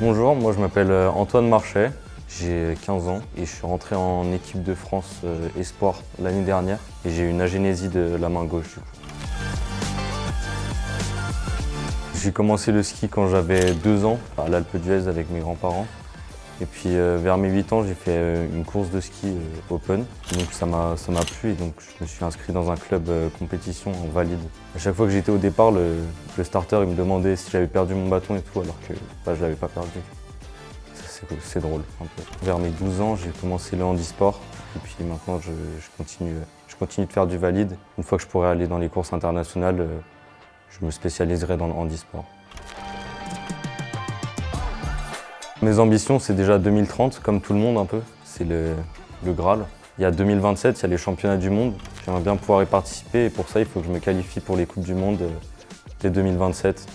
Bonjour, moi je m'appelle Antoine Marchais, j'ai 15 ans et je suis rentré en équipe de France Espoir l'année dernière et j'ai une agénésie de la main gauche du coup. J'ai commencé le ski quand j'avais 2 ans à l'Alpe d'Huez avec mes grands-parents. Et puis vers mes 8 ans, j'ai fait une course de ski open. Donc ça m'a plu et donc je me suis inscrit dans un club compétition en valide. À chaque fois que j'étais au départ, le starter il me demandait si j'avais perdu mon bâton et tout alors que je l'avais pas perdu. C'est drôle un peu. Vers mes 12 ans, j'ai commencé le handisport et puis maintenant je continue de faire du valide. Une fois que je pourrai aller dans les courses internationales, je me spécialiserai dans le handisport. Mes ambitions, c'est déjà 2030, comme tout le monde un peu. C'est le Graal. Il y a 2027, il y a les championnats du monde. J'aimerais bien pouvoir y participer et pour ça, il faut que je me qualifie pour les Coupes du Monde dès 2027.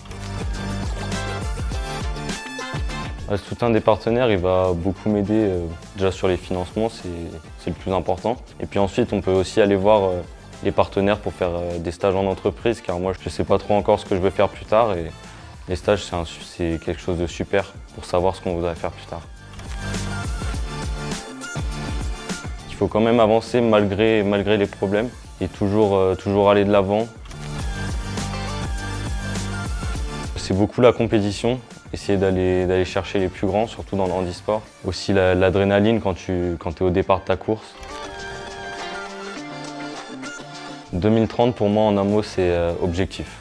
Le soutien des partenaires, il va beaucoup m'aider déjà sur les financements, c'est le plus important. Et puis ensuite, on peut aussi aller voir les partenaires pour faire des stages en entreprise, car moi, je ne sais pas trop encore ce que je veux faire plus tard. Et les stages, c'est quelque chose de super pour savoir ce qu'on voudrait faire plus tard. Il faut quand même avancer malgré les problèmes et toujours aller de l'avant. C'est beaucoup la compétition, essayer d'aller chercher les plus grands, surtout dans le handisport. Aussi l'adrénaline quand tu es au départ de ta course. 2030 pour moi en un mot c'est objectif.